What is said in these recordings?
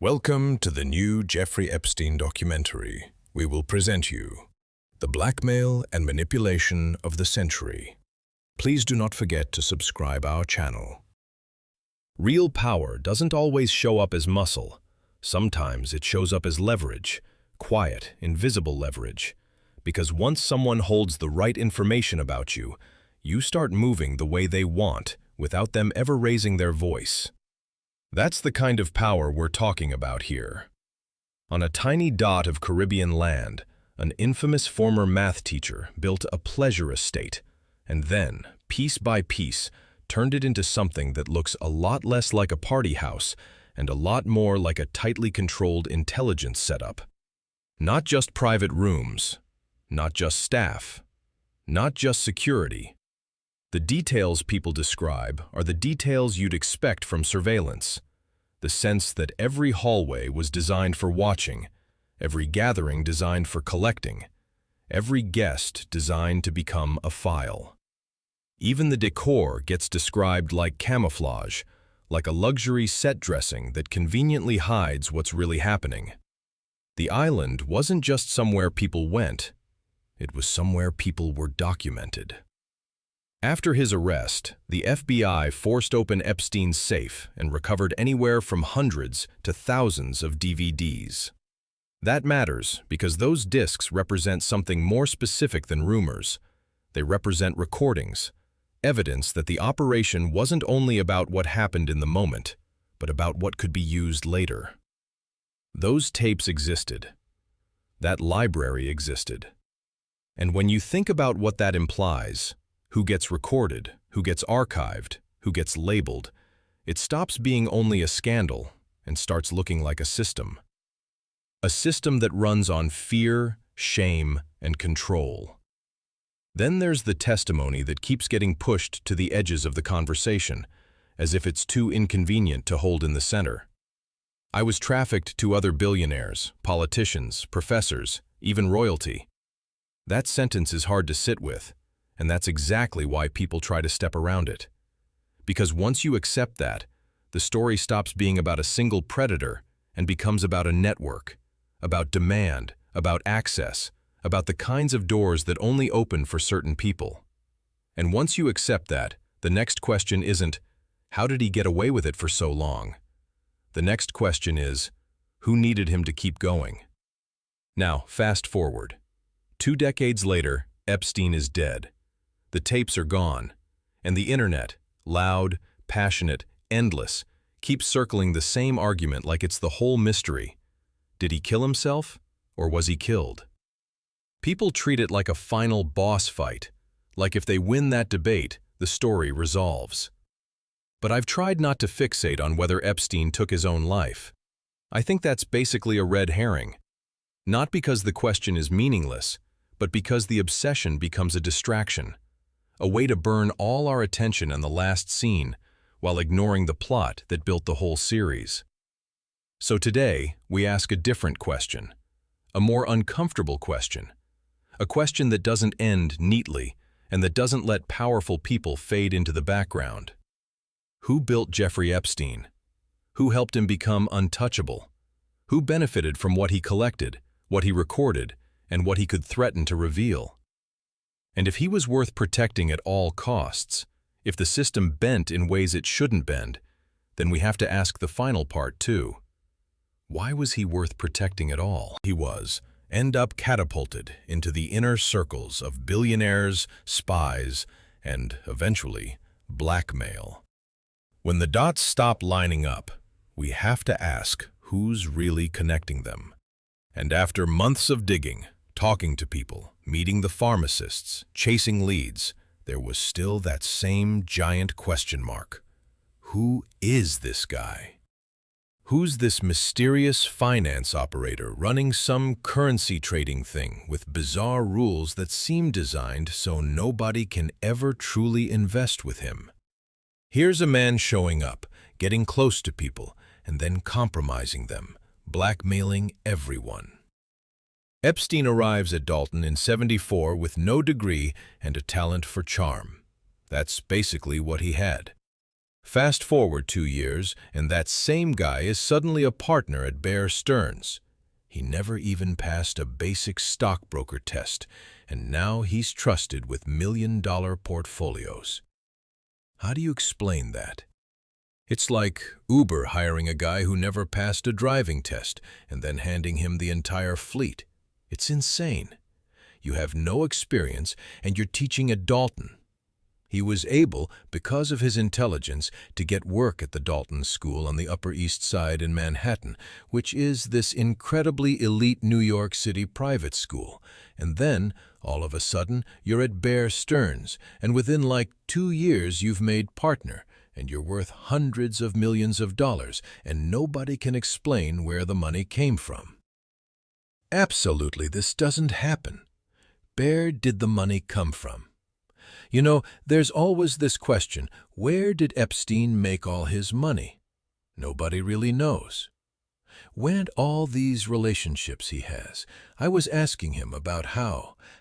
Welcome to the new Jeffrey Epstein documentary. We will present you the blackmail and manipulation of the century. Please do not forget to subscribe our channel. Real power doesn't always show up as muscle. Sometimes it shows up as leverage, quiet, invisible leverage. Because once someone holds the right information about you, you start moving the way they want without them ever raising their voice. That's the kind of power we're talking about here. On a tiny dot of Caribbean land, an infamous former math teacher built a pleasure estate, and then, piece by piece, turned it into something that looks a lot less like a party house and a lot more like a tightly controlled intelligence setup. Not just private rooms, not just staff, not just security. The details people describe are the details you'd expect from surveillance. The sense that every hallway was designed for watching, every gathering designed for collecting, every guest designed to become a file. Even the decor gets described like camouflage, like a luxury set dressing that conveniently hides what's really happening. The island wasn't just somewhere people went, it was somewhere people were documented. After his arrest, the FBI forced open Epstein's safe and recovered anywhere from hundreds to thousands of DVDs. That matters because those discs represent something more specific than rumors. They represent recordings, evidence that the operation wasn't only about what happened in the moment, but about what could be used later. Those tapes existed. That library existed. And when you think about what that implies, who gets recorded, who gets archived, who gets labeled, it stops being only a scandal and starts looking like a system. A system that runs on fear, shame, and control. Then there's the testimony that keeps getting pushed to the edges of the conversation, as if it's too inconvenient to hold in the center. I was trafficked to other billionaires, politicians, professors, even royalty. That sentence is hard to sit with. And that's exactly why people try to step around it. Because once you accept that, the story stops being about a single predator and becomes about a network, about demand, about access, about the kinds of doors that only open for certain people. And once you accept that, the next question isn't, how did he get away with it for so long? The next question is, who needed him to keep going? Now, fast forward. 2 decades later, Epstein is dead. The tapes are gone, and the internet, loud, passionate, endless, keeps circling the same argument like it's the whole mystery. Did he kill himself, or was he killed? People treat it like a final boss fight, like if they win that debate, the story resolves. But I've tried not to fixate on whether Epstein took his own life. I think that's basically a red herring. Not because the question is meaningless, but because the obsession becomes a distraction. A way to burn all our attention on the last scene while ignoring the plot that built the whole series. So today, we ask a different question, a more uncomfortable question, a question that doesn't end neatly and that doesn't let powerful people fade into the background. Who built Jeffrey Epstein? Who helped him become untouchable? Who benefited from what he collected, what he recorded, and what he could threaten to reveal? And if he was worth protecting at all costs, if the system bent in ways it shouldn't bend, then we have to ask the final part too. Why was he worth protecting at all? He end up catapulted into the inner circles of billionaires, spies, and, eventually, blackmail. When the dots stop lining up, we have to ask who's really connecting them. And after months of digging, talking to people, meeting the pharmacists, chasing leads, there was still that same giant question mark. Who is this guy? Who's this mysterious finance operator running some currency trading thing with bizarre rules that seem designed so nobody can ever truly invest with him? Here's a man showing up, getting close to people, and then compromising them, blackmailing everyone. Epstein arrives at Dalton in '74 with no degree and a talent for charm. That's basically what he had. Fast forward 2 years, and that same guy is suddenly a partner at Bear Stearns. He never even passed a basic stockbroker test, and now he's trusted with million-dollar portfolios. How do you explain that? It's like Uber hiring a guy who never passed a driving test and then handing him the entire fleet. It's insane. You have no experience, and you're teaching at Dalton. He was able, because of his intelligence, to get work at the Dalton School on the Upper East Side in Manhattan, which is this incredibly elite New York City private school. And then, all of a sudden, you're at Bear Stearns, and within like 2 years you've made partner, and you're worth hundreds of millions of dollars, and nobody can explain where the money came from. Absolutely, this doesn't happen. Where did the money come from? You know, there's always this question, where did Epstein make all his money? Nobody really knows. When all these relationships he has, I was asking him about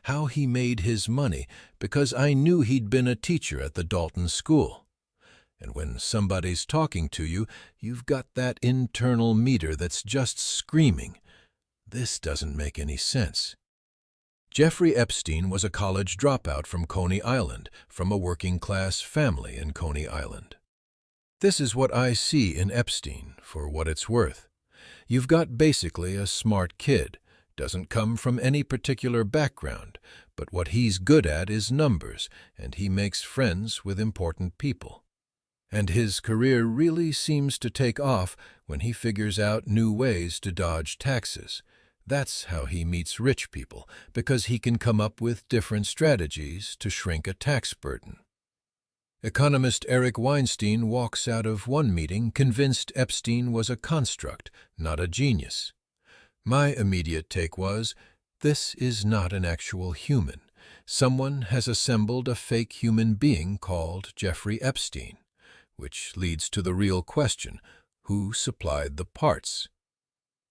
how he made his money, because I knew he'd been a teacher at the Dalton School. And when somebody's talking to you, you've got that internal meter that's just screaming, this doesn't make any sense. Jeffrey Epstein was a college dropout from Coney Island, from a working-class family in Coney Island. This is what I see in Epstein, for what it's worth. You've got basically a smart kid, doesn't come from any particular background, but what he's good at is numbers, and he makes friends with important people. And his career really seems to take off when he figures out new ways to dodge taxes. That's how he meets rich people, because he can come up with different strategies to shrink a tax burden. Economist Eric Weinstein walks out of one meeting convinced Epstein was a construct, not a genius. My immediate take was, this is not an actual human. Someone has assembled a fake human being called Jeffrey Epstein, which leads to the real question, who supplied the parts?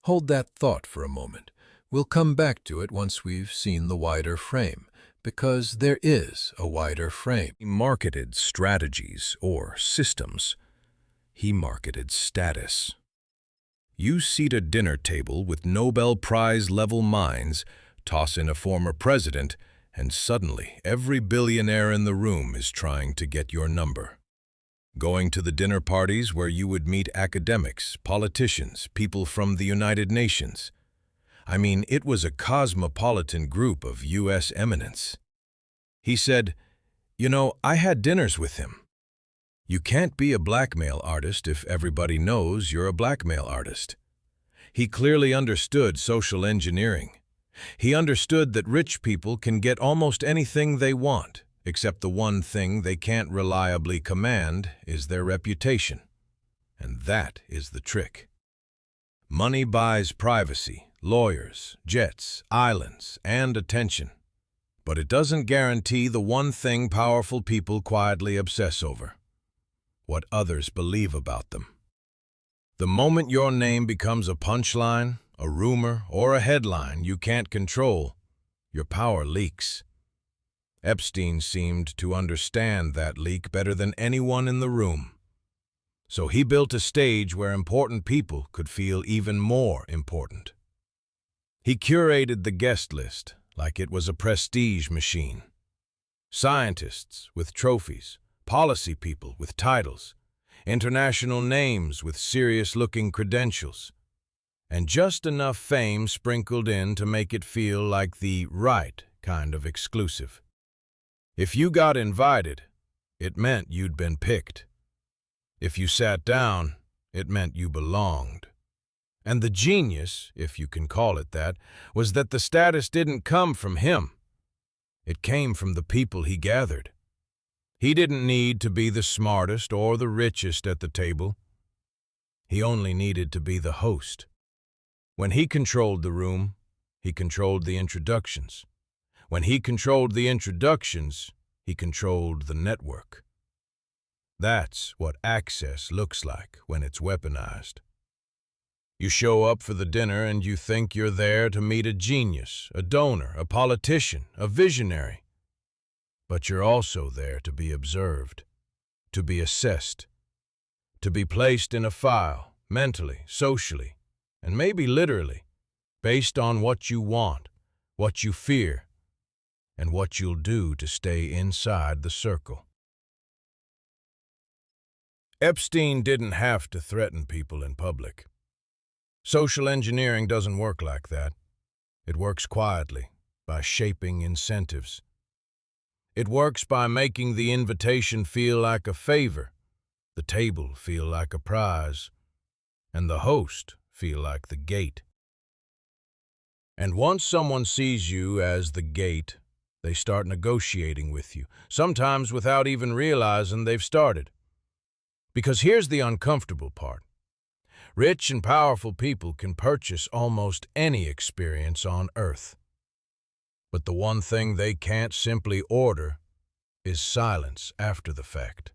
Hold that thought for a moment. We'll come back to it once we've seen the wider frame, because there is a wider frame. He marketed strategies or systems. He marketed status. You seat a dinner table with Nobel Prize-level minds, toss in a former president, and suddenly every billionaire in the room is trying to get your number. Going to the dinner parties where you would meet academics, politicians, people from the United Nations. I mean, it was a cosmopolitan group of U.S. eminence. He said, you know, I had dinners with him. You can't be a blackmail artist if everybody knows you're a blackmail artist. He clearly understood social engineering. He understood that rich people can get almost anything they want, except the one thing they can't reliably command is their reputation. And that is the trick. Money buys privacy, lawyers, jets, islands, and attention. But it doesn't guarantee the one thing powerful people quietly obsess over: what others believe about them. The moment your name becomes a punchline, a rumor, or a headline you can't control, your power leaks. Epstein seemed to understand that leak better than anyone in the room. So he built a stage where important people could feel even more important. He curated the guest list like it was a prestige machine. Scientists with trophies, policy people with titles, international names with serious-looking credentials, and just enough fame sprinkled in to make it feel like the right kind of exclusive. If you got invited, it meant you'd been picked. If you sat down, it meant you belonged. And the genius, if you can call it that, was that the status didn't come from him. It came from the people he gathered. He didn't need to be the smartest or the richest at the table. He only needed to be the host. When he controlled the room, he controlled the introductions. When he controlled the introductions, he controlled the network. That's what access looks like when it's weaponized. You show up for the dinner and you think you're there to meet a genius, a donor, a politician, a visionary. But you're also there to be observed, to be assessed, to be placed in a file, mentally, socially, and maybe literally, based on what you want, what you fear, and what you'll do to stay inside the circle. Epstein didn't have to threaten people in public. Social engineering doesn't work like that. It works quietly, by shaping incentives. It works by making the invitation feel like a favor, the table feel like a prize, and the host feel like the gate. And once someone sees you as the gate, they start negotiating with you, sometimes without even realizing they've started. Because here's the uncomfortable part. Rich and powerful people can purchase almost any experience on earth. But the one thing they can't simply order is silence after the fact.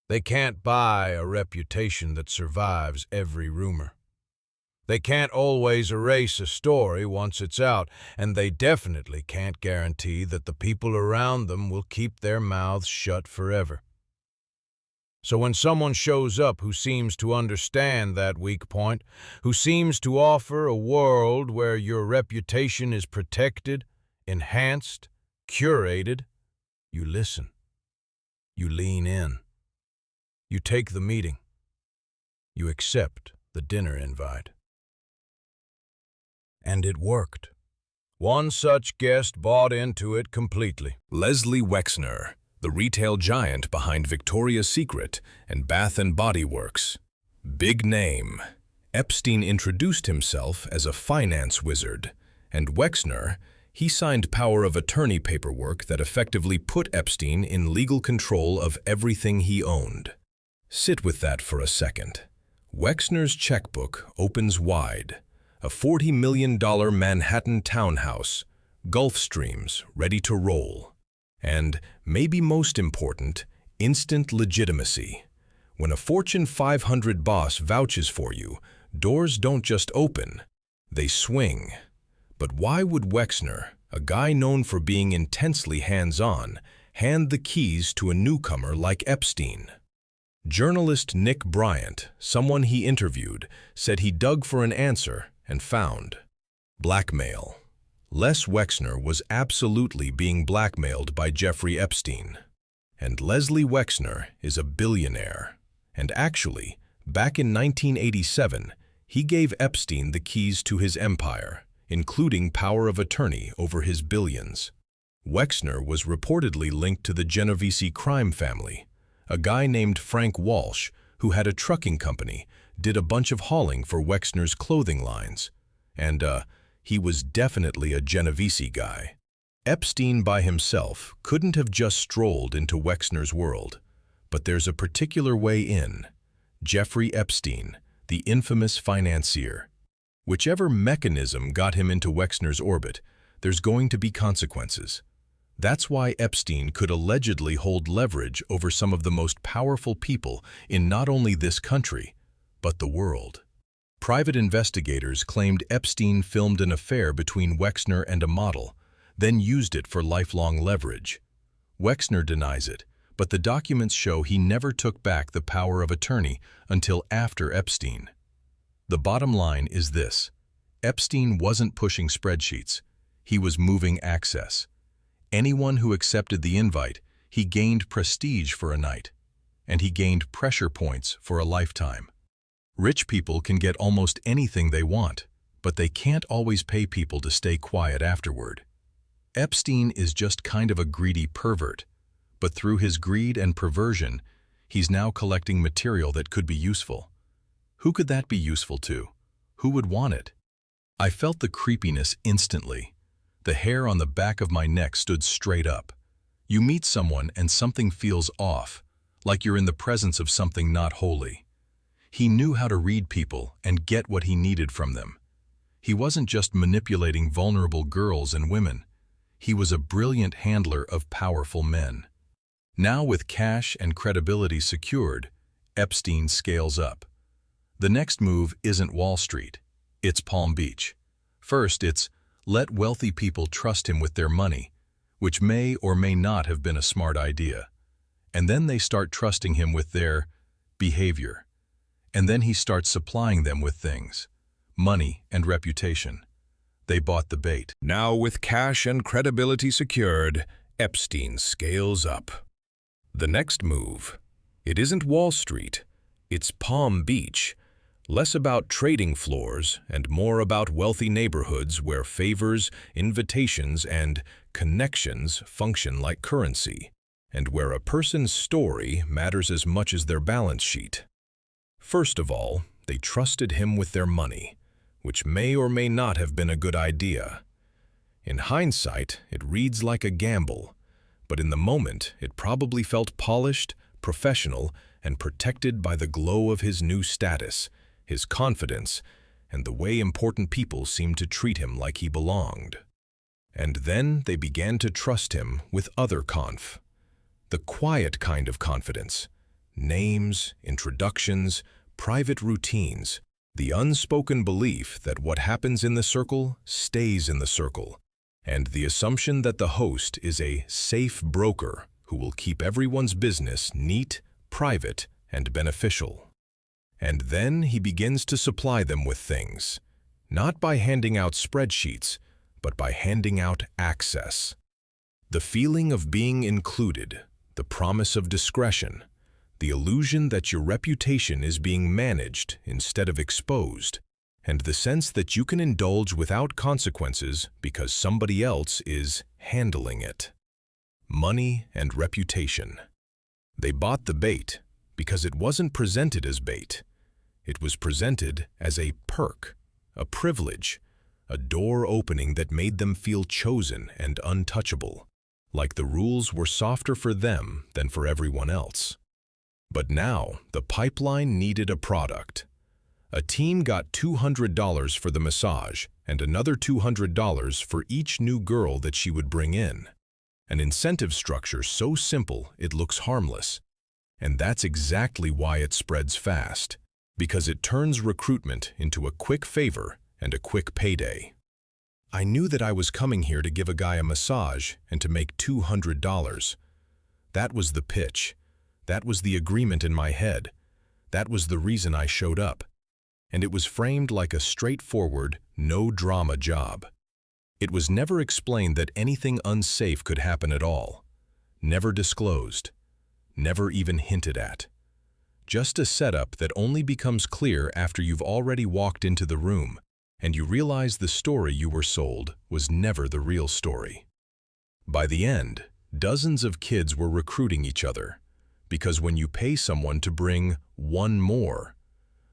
They can't buy a reputation that survives every rumor. They can't always erase a story once it's out, and they definitely can't guarantee that the people around them will keep their mouths shut forever. So when someone shows up who seems to understand that weak point, who seems to offer a world where your reputation is protected, enhanced, curated, you listen. You lean in. You take the meeting. You accept the dinner invite. And it worked. One such guest bought into it completely. Leslie Wexner, the retail giant behind Victoria's Secret and Bath & Body Works. Big name. Epstein introduced himself as a finance wizard, and Wexner, he signed power of attorney paperwork that effectively put Epstein in legal control of everything he owned. Sit with that for a second. Wexner's checkbook opens wide. A $40 million Manhattan townhouse, Gulf Streams ready to roll. And, maybe most important, instant legitimacy. When a Fortune 500 boss vouches for you, doors don't just open, they swing. But why would Wexner, a guy known for being intensely hands-on, hand the keys to a newcomer like Epstein? Journalist Nick Bryant, someone he interviewed, said he dug for an answer and found blackmail. Les Wexner was absolutely being blackmailed by Jeffrey Epstein. And Leslie Wexner is a billionaire. And actually, back in 1987, he gave Epstein the keys to his empire, including power of attorney over his billions. Wexner was reportedly linked to the Genovese crime family. A guy named Frank Walsh, who had a trucking company, did a bunch of hauling for Wexner's clothing lines. And, he was definitely a Genovese guy. Epstein by himself couldn't have just strolled into Wexner's world. But there's a particular way in. Jeffrey Epstein, the infamous financier. Whichever mechanism got him into Wexner's orbit, there's going to be consequences. That's why Epstein could allegedly hold leverage over some of the most powerful people in not only this country, but the world. Private investigators claimed Epstein filmed an affair between Wexner and a model, then used it for lifelong leverage. Wexner denies it, but the documents show he never took back the power of attorney until after Epstein. The bottom line is this: Epstein wasn't pushing spreadsheets, he was moving access. Anyone who accepted the invite, he gained prestige for a night, and he gained pressure points for a lifetime. Rich people can get almost anything they want, but they can't always pay people to stay quiet afterward. Epstein is just kind of a greedy pervert, but through his greed and perversion, he's now collecting material that could be useful. Who could that be useful to? Who would want it? I felt the creepiness instantly. The hair on the back of my neck stood straight up. You meet someone and something feels off, like you're in the presence of something not holy. He knew how to read people and get what he needed from them. He wasn't just manipulating vulnerable girls and women. He was a brilliant handler of powerful men. Now with cash and credibility secured, Epstein scales up. The next move isn't Wall Street, it's Palm Beach. First, it's let wealthy people trust him with their money, which may or may not have been a smart idea. And then they start trusting him with their behavior. And then he starts supplying them with things, money and reputation. They bought the bait. Now, with cash and credibility secured, Epstein scales up. The next move. It isn't Wall Street, it's Palm Beach. Less about trading floors and more about wealthy neighborhoods where favors, invitations, and connections function like currency, and where a person's story matters as much as their balance sheet. First of all, they trusted him with their money, which may or may not have been a good idea. In hindsight, it reads like a gamble, but in the moment, it probably felt polished, professional, and protected by the glow of his new status, his confidence, and the way important people seemed to treat him like he belonged. And then they began to trust him with other the quiet kind of confidence. Names, introductions, private routines, the unspoken belief that what happens in the circle stays in the circle, and the assumption that the host is a safe broker who will keep everyone's business neat, private, and beneficial. And then he begins to supply them with things, not by handing out spreadsheets, but by handing out access. The feeling of being included, the promise of discretion, the illusion that your reputation is being managed instead of exposed, and the sense that you can indulge without consequences because somebody else is handling it. Money and reputation. They bought the bait because it wasn't presented as bait. It was presented as a perk, a privilege, a door opening that made them feel chosen and untouchable, like the rules were softer for them than for everyone else. But now, the pipeline needed a product. A team got $200 for the massage and another $200 for each new girl that she would bring in. An incentive structure so simple it looks harmless. And that's exactly why it spreads fast, because it turns recruitment into a quick favor and a quick payday. I knew that I was coming here to give a guy a massage and to make $200. That was the pitch. That was the agreement in my head. That was the reason I showed up. And it was framed like a straightforward, no-drama job. It was never explained that anything unsafe could happen at all. Never disclosed. Never even hinted at. Just a setup that only becomes clear after you've already walked into the room and you realize the story you were sold was never the real story. By the end, dozens of kids were recruiting each other, because when you pay someone to bring one more,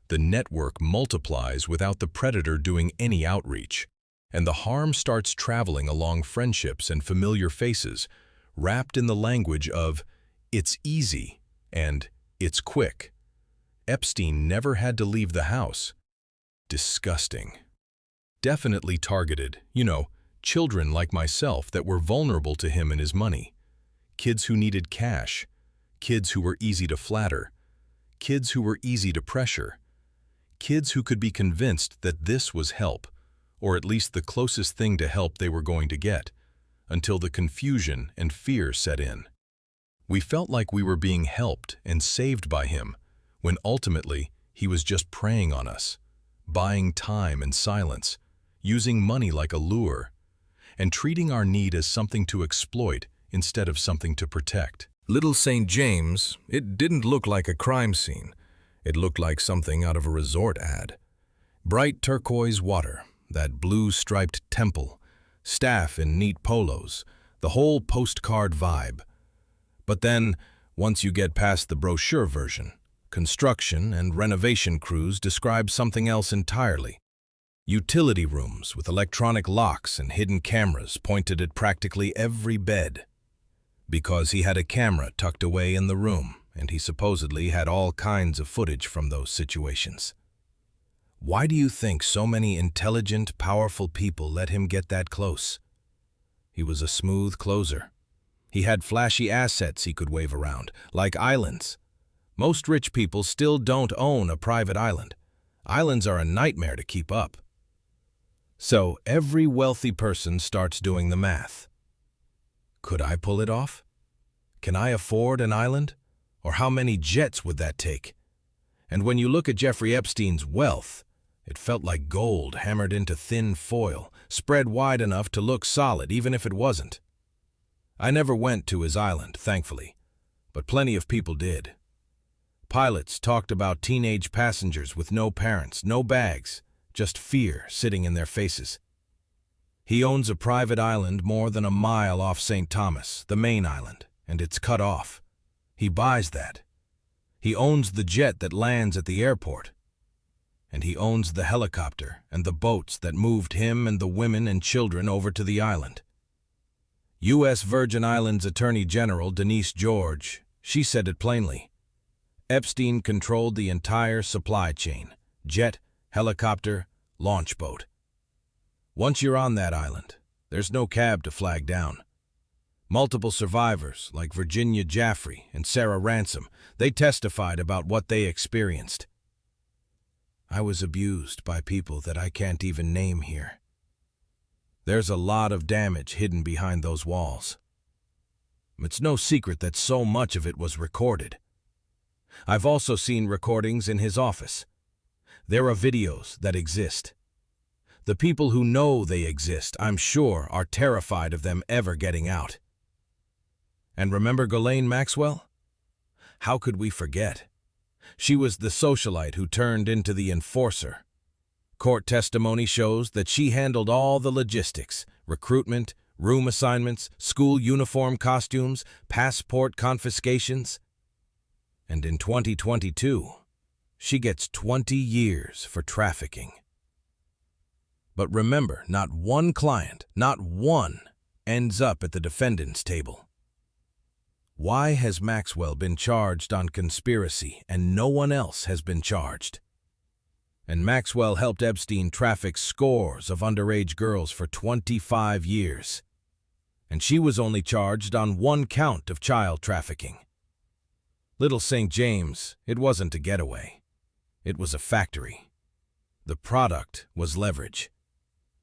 the network multiplies without the predator doing any outreach, and the harm starts traveling along friendships and familiar faces, wrapped in the language of, "It's easy," and "It's quick." Epstein never had to leave the house. Disgusting. Definitely targeted, children like myself that were vulnerable to him and his money. Kids who needed cash. Kids who were easy to flatter. Kids who were easy to pressure. Kids who could be convinced that this was help, or at least the closest thing to help they were going to get, until the confusion and fear set in. We felt like we were being helped and saved by him, when ultimately he was just preying on us, buying time and silence, using money like a lure, and treating our need as something to exploit instead of something to protect. Little St. James, it didn't look like a crime scene. It looked like something out of a resort ad. Bright turquoise water, that blue-striped temple, staff in neat polos, the whole postcard vibe. But then, once you get past the brochure version, construction and renovation crews describe something else entirely. Utility rooms with electronic locks and hidden cameras pointed at practically every bed. Because he had a camera tucked away in the room, and he supposedly had all kinds of footage from those situations. Why do you think so many intelligent, powerful people let him get that close? He was a smooth closer. He had flashy assets he could wave around, like islands. Most rich people still don't own a private island. Islands are a nightmare to keep up. So every wealthy person starts doing the math. Could I pull it off? Can I afford an island? Or how many jets would that take? And when you look at Jeffrey Epstein's wealth, it felt like gold hammered into thin foil, spread wide enough to look solid even if it wasn't. I never went to his island, thankfully, but plenty of people did. Pilots talked about teenage passengers with no parents, no bags, just fear sitting in their faces. He owns a private island more than a mile off St. Thomas, the main island, and it's cut off. He buys that. He owns the jet that lands at the airport. And he owns the helicopter and the boats that moved him and the women and children over to the island. U.S. Virgin Islands Attorney General Denise George, she said it plainly. Epstein controlled the entire supply chain, jet, helicopter, launch boat. Once you're on that island, there's no cab to flag down. Multiple survivors, like Virginia Jaffrey and Sarah Ransom, they testified about what they experienced. I was abused by people that I can't even name here. There's a lot of damage hidden behind those walls. It's no secret that so much of it was recorded. I've also seen recordings in his office. There are videos that exist. The people who know they exist, I'm sure, are terrified of them ever getting out. And remember Ghislaine Maxwell? How could we forget? She was the socialite who turned into the enforcer. Court testimony shows that she handled all the logistics, recruitment, room assignments, school uniform costumes, passport confiscations. And in 2022, she gets 20 years for trafficking. But remember, not one client, not one, ends up at the defendant's table. Why has Maxwell been charged on conspiracy and no one else has been charged? And Maxwell helped Epstein traffic scores of underage girls for 25 years. And she was only charged on one count of child trafficking. Little St. James, it wasn't a getaway. It was a factory. The product was leverage.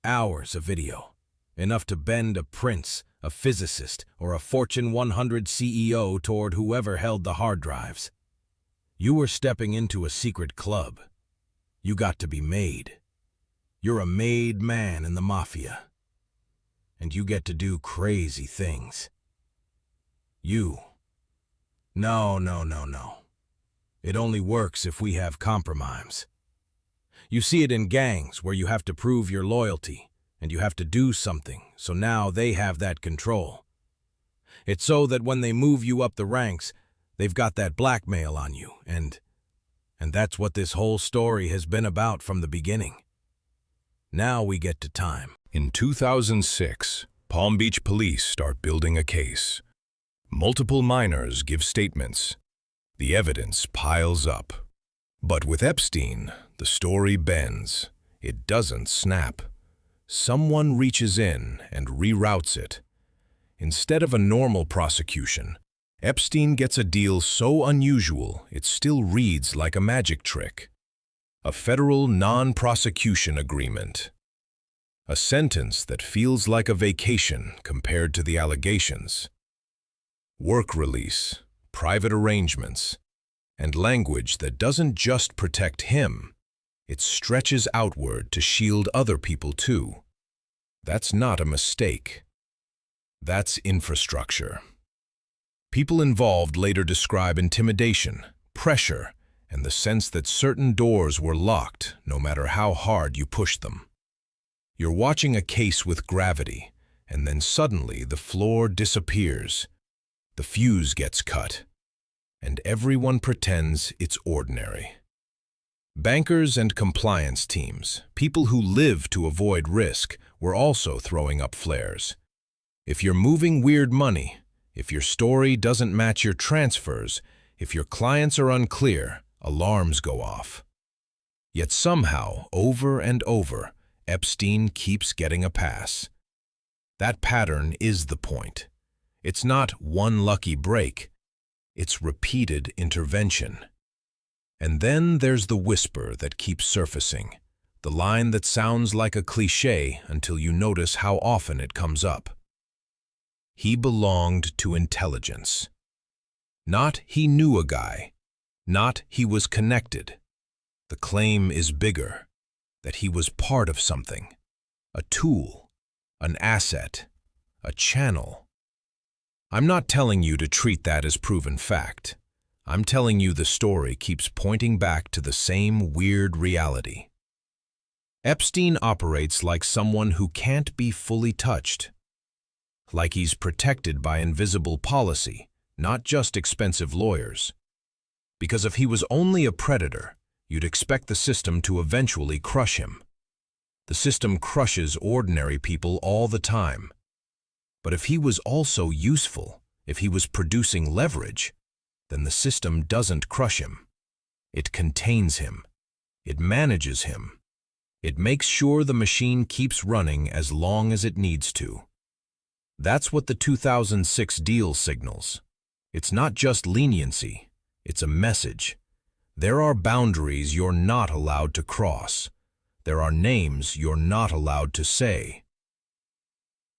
Hours of video, enough to bend a prince, a physicist, or a Fortune 100 CEO toward whoever held the hard drives. You were stepping into a secret club. You got to be made. You're a made man in the mafia. And you get to do crazy things. No. It only works if we have compromise. You see it in gangs where you have to prove your loyalty, and you have to do something, so now they have that control. It's so that when they move you up the ranks, they've got that blackmail on you, and that's what this whole story has been about from the beginning. Now we get to time. In 2006, Palm Beach police start building a case. Multiple minors give statements. The evidence piles up. But with Epstein, the story bends. It doesn't snap. Someone reaches in and reroutes it. Instead of a normal prosecution, Epstein gets a deal so unusual it still reads like a magic trick. A federal non-prosecution agreement. A sentence that feels like a vacation compared to the allegations. Work release, private arrangements, and language that doesn't just protect him, it stretches outward to shield other people too. That's not a mistake. That's infrastructure. People involved later describe intimidation, pressure, and the sense that certain doors were locked no matter how hard you pushed them. You're watching a case with gravity, and then suddenly the floor disappears. The fuse gets cut, and everyone pretends it's ordinary. Bankers and compliance teams, people who live to avoid risk, were also throwing up flares. If you're moving weird money, if your story doesn't match your transfers, if your clients are unclear, alarms go off. Yet somehow, over and over, Epstein keeps getting a pass. That pattern is the point. It's not one lucky break. It's repeated intervention. And then there's the whisper that keeps surfacing, the line that sounds like a cliché until you notice how often it comes up. He belonged to intelligence. Not he knew a guy. not he was connected. The claim is bigger, that he was part of something, a tool, an asset, a channel. I'm not telling you to treat that as proven fact. I'm telling you the story keeps pointing back to the same weird reality. Epstein operates like someone who can't be fully touched, like he's protected by invisible policy, not just expensive lawyers. Because if he was only a predator, you'd expect the system to eventually crush him. The system crushes ordinary people all the time. But if he was also useful, if he was producing leverage, then the system doesn't crush him. It contains him. It manages him. It makes sure the machine keeps running as long as it needs to. That's what the 2006 deal signals. It's not just leniency, it's a message. There are boundaries you're not allowed to cross. There are names you're not allowed to say.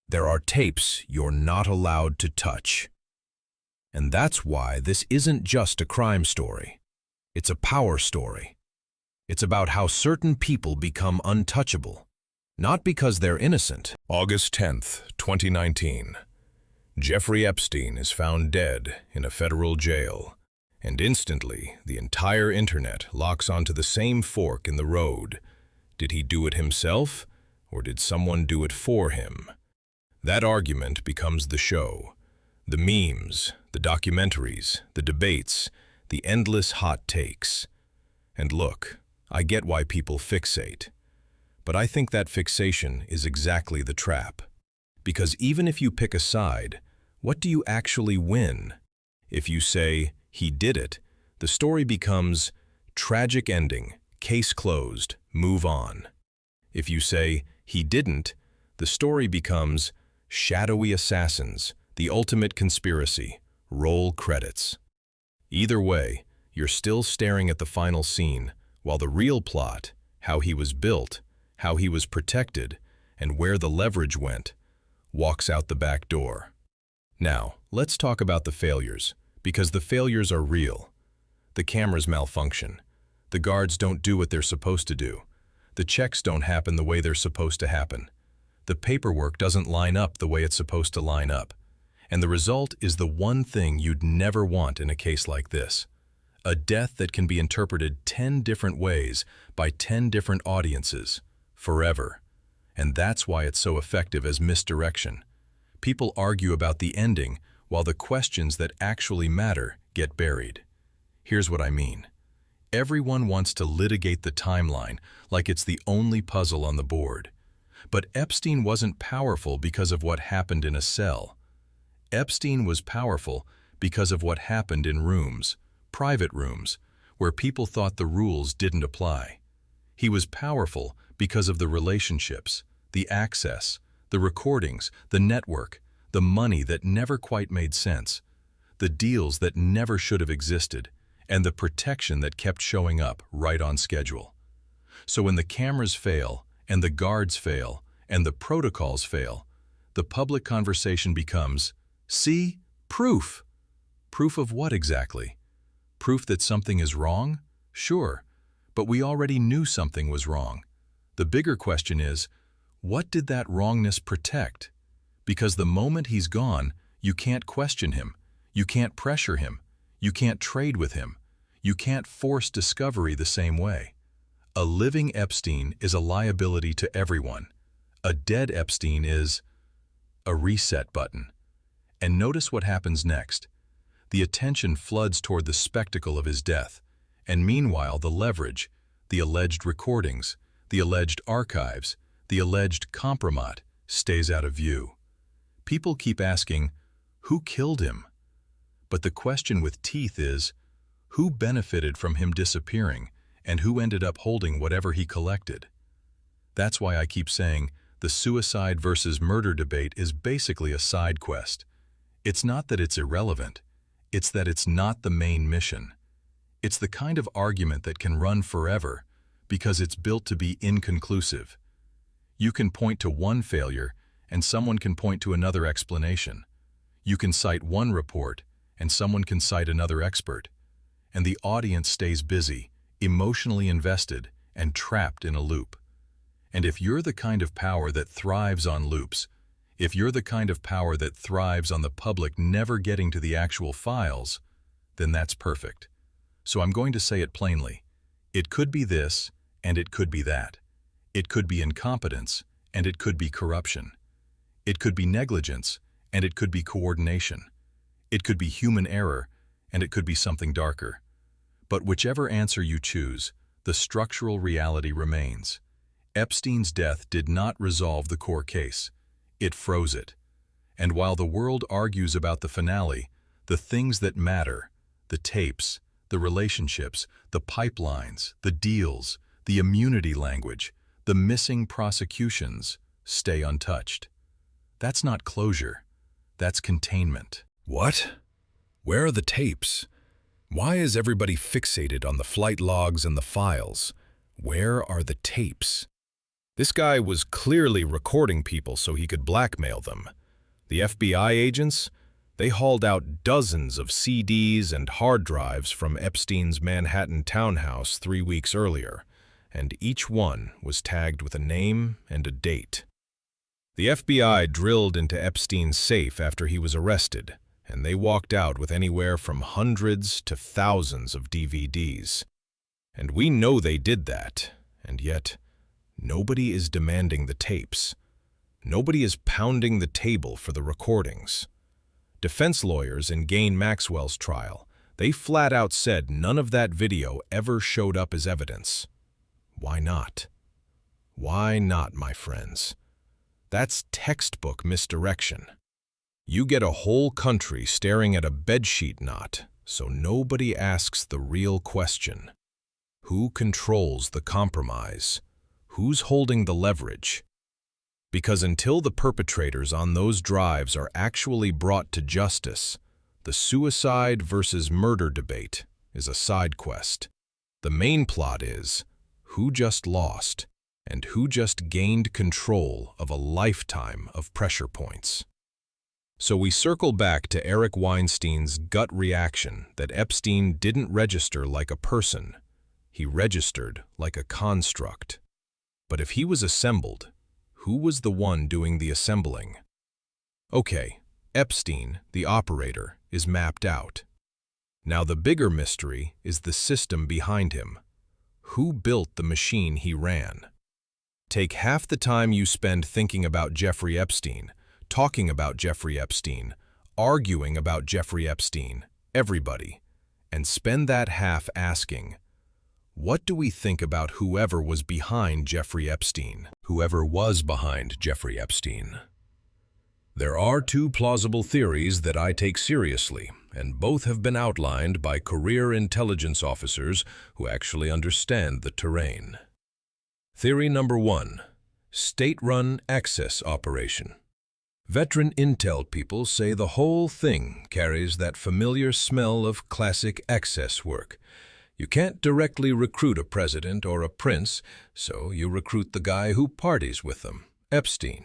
There are tapes you're not allowed to touch. And that's why this isn't just a crime story. It's a power story. It's about how certain people become untouchable, not because they're innocent. August 10th, 2019. Jeffrey Epstein is found dead in a federal jail, and instantly the entire internet locks onto the same fork in the road. Did he do it himself, or did someone do it for him? That argument becomes the show. The memes, the documentaries, the debates, the endless hot takes. And look, I get why people fixate. But I think that fixation is exactly the trap. Because even if you pick a side, what do you actually win? If you say, he did it, the story becomes tragic ending, case closed, move on. If you say, he didn't, the story becomes shadowy assassins, the ultimate conspiracy, roll credits. Either way, you're still staring at the final scene, while the real plot, how he was built, how he was protected, and where the leverage went, walks out the back door. Now, let's talk about the failures, because the failures are real. The cameras malfunction. The guards don't do what they're supposed to do. The checks don't happen the way they're supposed to happen. The paperwork doesn't line up the way it's supposed to line up. And the result is the one thing you'd never want in a case like this. A death that can be interpreted 10 different ways by 10 different audiences, forever. And that's why it's so effective as misdirection. People argue about the ending while the questions that actually matter get buried. Here's what I mean. Everyone wants to litigate the timeline like it's the only puzzle on the board. But Epstein wasn't powerful because of what happened in a cell. Epstein was powerful because of what happened in rooms, private rooms, where people thought the rules didn't apply. He was powerful because of the relationships, the access, the recordings, the network, the money that never quite made sense, the deals that never should have existed, and the protection that kept showing up right on schedule. So when the cameras fail, and the guards fail, and the protocols fail, the public conversation becomes, see, proof. Proof of what exactly? Proof that something is wrong? Sure, but we already knew something was wrong. The bigger question is, what did that wrongness protect? Because the moment he's gone, you can't question him, you can't pressure him, you can't trade with him, you can't force discovery the same way. A living Epstein is a liability to everyone. A dead Epstein is a reset button. And notice what happens next. The attention floods toward the spectacle of his death, and meanwhile the leverage, the alleged recordings, the alleged archives, the alleged compromat stays out of view. People keep asking, who killed him? But the question with teeth is, who benefited from him disappearing, and who ended up holding whatever he collected? That's why I keep saying the suicide versus murder debate is basically a side quest. It's not that it's irrelevant. It's that it's not the main mission. It's the kind of argument that can run forever because it's built to be inconclusive. You can point to one failure and someone can point to another explanation. You can cite one report and someone can cite another expert. and the audience stays busy, emotionally invested, and trapped in a loop. And if you're the kind of power that thrives on loops, if you're the kind of power that thrives on the public never getting to the actual files, then that's perfect. So I'm going to say it plainly. It could be this, and it could be that. It could be incompetence, and it could be corruption. It could be negligence, and it could be coordination. It could be human error, and it could be something darker. But whichever answer you choose, the structural reality remains. Epstein's death did not resolve the core case. It froze it. And while the world argues about the finale, the things that matter, the tapes, the relationships, the pipelines, the deals, the immunity language, the missing prosecutions, stay untouched. That's not closure. That's containment. What? Where are the tapes? Why is everybody fixated on the flight logs and the files? Where are the tapes? This guy was clearly recording people so he could blackmail them. The FBI agents, they hauled out dozens of CDs and hard drives from Epstein's Manhattan townhouse 3 weeks earlier, and each one was tagged with a name and a date. The FBI drilled into Epstein's safe after he was arrested, and they walked out with anywhere from hundreds to thousands of DVDs. And we know they did that, and yet nobody is demanding the tapes. Nobody is pounding the table for the recordings. Defense lawyers in Ghislaine Maxwell's trial, they flat out said none of that video ever showed up as evidence. Why not? Why not, my friends? That's textbook misdirection. You get a whole country staring at a bedsheet knot, so nobody asks the real question. Who controls the compromise? Who's holding the leverage? Because until the perpetrators on those drives are actually brought to justice, the suicide versus murder debate is a side quest. The main plot is who just lost and who just gained control of a lifetime of pressure points. So we circle back to Eric Weinstein's gut reaction that Epstein didn't register like a person. He registered like a construct. But if he was assembled, who was the one doing the assembling? Okay, Epstein, the operator, is mapped out. Now the bigger mystery is the system behind him. Who built the machine he ran? Take half the time you spend thinking about Jeffrey Epstein, talking about Jeffrey Epstein, arguing about Jeffrey Epstein, everybody, and spend that half asking, what do we think about whoever was behind Jeffrey Epstein? Whoever was behind Jeffrey Epstein. There are two plausible theories that I take seriously, and both have been outlined by career intelligence officers who actually understand the terrain. Theory number 1, state-run access operation. Veteran intel people say the whole thing carries that familiar smell of classic access work. You can't directly recruit a president or a prince, so you recruit the guy who parties with them, Epstein.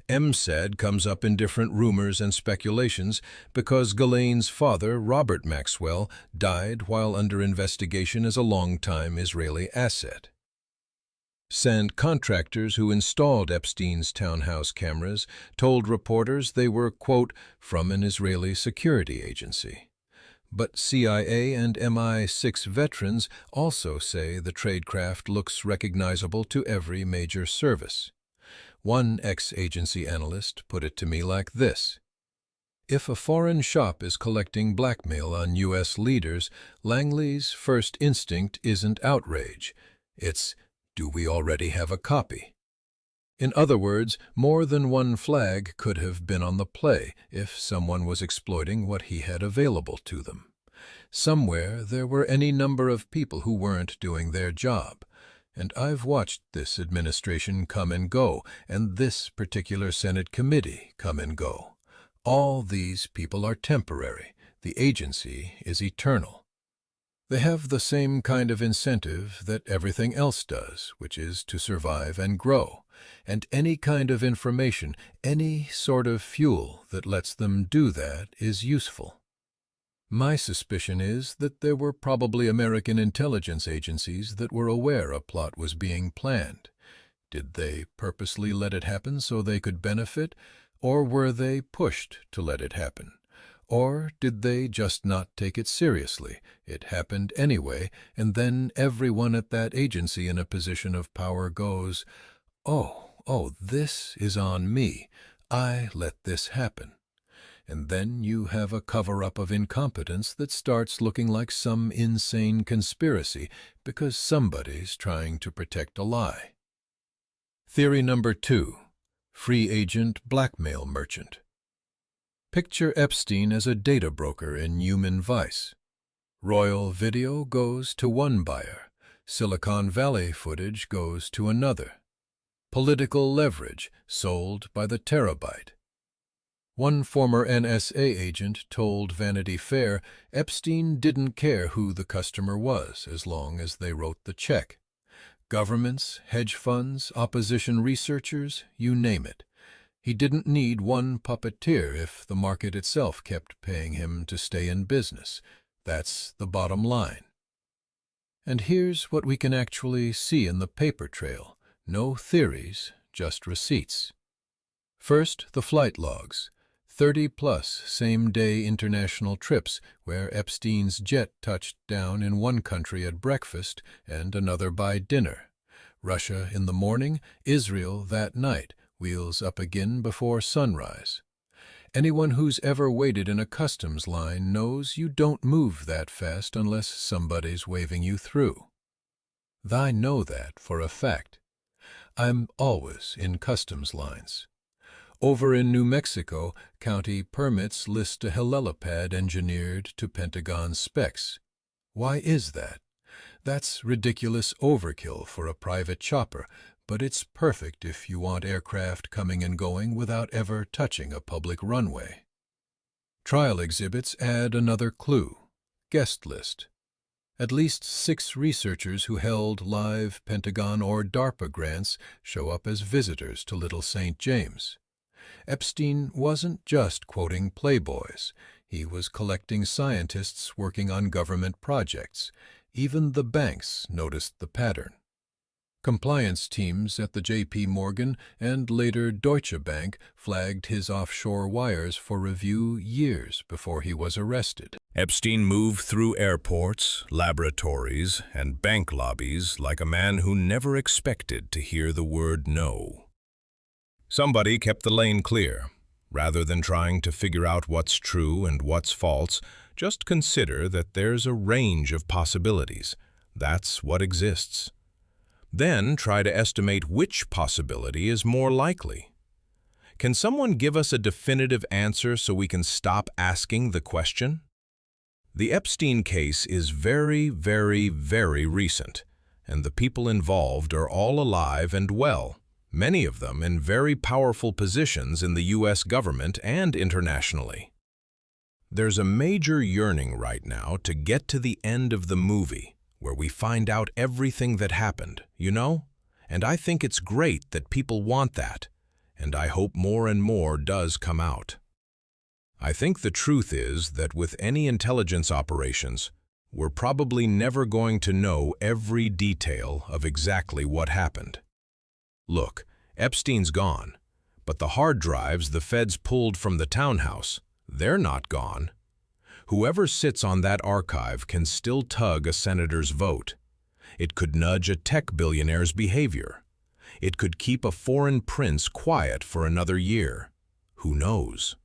MSED comes up in different rumors and speculations because Ghislaine's father, Robert Maxwell, died while under investigation as a long-time Israeli asset. And contractors who installed Epstein's townhouse cameras told reporters they were, quote, from an Israeli security agency. But CIA and MI6 veterans also say the tradecraft looks recognizable to every major service. One ex-agency analyst put it to me like this: if a foreign shop is collecting blackmail on U.S. leaders, Langley's first instinct isn't outrage. It's, do we already have a copy? In other words, more than one flag could have been on the play if someone was exploiting what he had available to them. Somewhere there were any number of people who weren't doing their job. And I've watched this administration come and go, and this particular Senate committee come and go. All these people are temporary. The agency is eternal. They have the same kind of incentive that everything else does, which is to survive and grow. And any kind of information, any sort of fuel that lets them do that is useful. My suspicion is that there were probably American intelligence agencies that were aware a plot was being planned. Did they purposely let it happen so they could benefit, or were they pushed to let it happen? Or did they just not take it seriously? It happened anyway, and then everyone at that agency in a position of power goes, oh, this is on me. I let this happen. And then you have a cover-up of incompetence that starts looking like some insane conspiracy because somebody's trying to protect a lie. Theory number 2. Free agent blackmail merchant. Picture Epstein as a data broker in human vice. Royal video goes to one buyer. Silicon Valley footage goes to another. Political leverage sold by the terabyte. One former NSA agent told Vanity Fair Epstein didn't care who the customer was as long as they wrote the check. Governments, hedge funds, opposition researchers, you name it. He didn't need one puppeteer if the market itself kept paying him to stay in business. That's the bottom line. And here's what we can actually see in the paper trail. No theories, just receipts. First, the flight logs. 30-plus same-day international trips where Epstein's jet touched down in one country at breakfast and another by dinner. Russia in the morning, Israel that night, wheels up again before sunrise. Anyone who's ever waited in a customs line knows you don't move that fast unless somebody's waving you through. I know that for a fact. I'm always in customs lines. Over in New Mexico, county permits list a helipad engineered to Pentagon specs. Why is that? That's ridiculous overkill for a private chopper, but it's perfect if you want aircraft coming and going without ever touching a public runway. Trial exhibits add another clue. Guest list. At least 6 researchers who held live Pentagon or DARPA grants show up as visitors to Little St. James. Epstein wasn't just quoting playboys. He was collecting scientists working on government projects. Even the banks noticed the pattern. Compliance teams at the J.P. Morgan and later Deutsche Bank flagged his offshore wires for review years before he was arrested. Epstein moved through airports, laboratories, and bank lobbies like a man who never expected to hear the word no. Somebody kept the lane clear. Rather than trying to figure out what's true and what's false, just consider that there's a range of possibilities. That's what exists. Then try to estimate which possibility is more likely. Can someone give us a definitive answer so we can stop asking the question? The Epstein case is very, very, very recent, and the people involved are all alive and well, many of them in very powerful positions in the U.S. government and internationally. There's a major yearning right now to get to the end of the movie, where we find out everything that happened, you know? And I think it's great that people want that, and I hope more and more does come out. I think the truth is that with any intelligence operations, we're probably never going to know every detail of exactly what happened. Look, Epstein's gone, but the hard drives the feds pulled from the townhouse, they're not gone. Whoever sits on that archive can still tug a senator's vote. It could nudge a tech billionaire's behavior. It could keep a foreign prince quiet for another year. Who knows?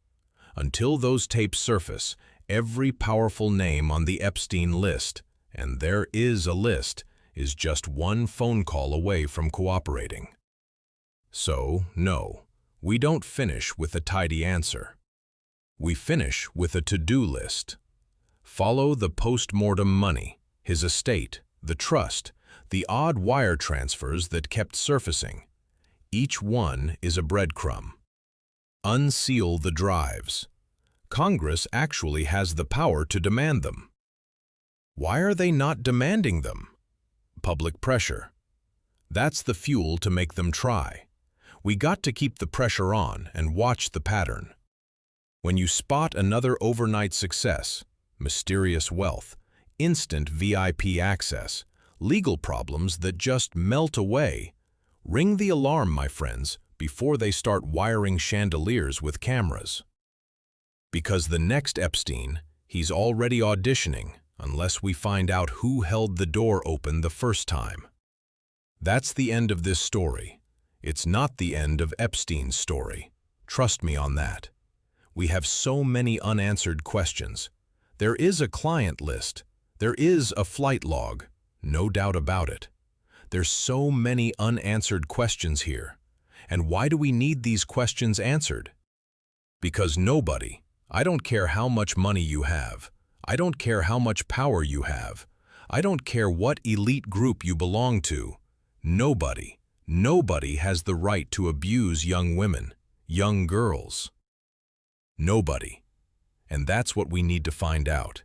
Until those tapes surface, every powerful name on the Epstein list, and there is a list, is just one phone call away from cooperating. So, no, we don't finish with a tidy answer. We finish with a to-do list. Follow the post-mortem money, his estate, the trust, the odd wire transfers that kept surfacing. Each one is a breadcrumb. Unseal the drives. Congress actually has the power to demand them. Why are they not demanding them? Public pressure. That's the fuel to make them try. We got to keep the pressure on and watch the pattern. When you spot another overnight success, mysterious wealth, instant VIP access, legal problems that just melt away. Ring the alarm, my friends, before they start wiring chandeliers with cameras. Because the next Epstein, he's already auditioning, unless we find out who held the door open the first time. That's the end of this story. It's not the end of Epstein's story. Trust me on that. We have so many unanswered questions. There is a client list. There is a flight log. No doubt about it. There's so many unanswered questions here. And why do we need these questions answered? Because nobody, I don't care how much money you have, I don't care how much power you have, I don't care what elite group you belong to, nobody has the right to abuse young women, young girls. Nobody. And that's what we need to find out.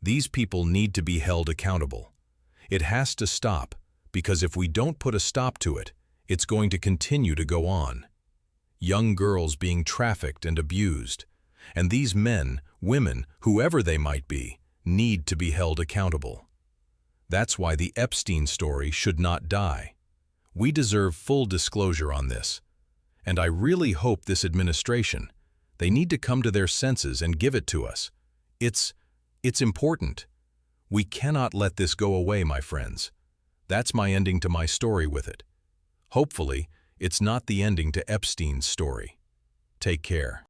These people need to be held accountable. It has to stop, because if we don't put a stop to it, it's going to continue to go on. Young girls being trafficked and abused. And these men, women, whoever they might be, need to be held accountable. That's why the Epstein story should not die. We deserve full disclosure on this. And I really hope this administration, they need to come to their senses and give it to us. It's important. We cannot let this go away, my friends. That's my ending to my story with it. Hopefully, it's not the ending to Epstein's story. Take care.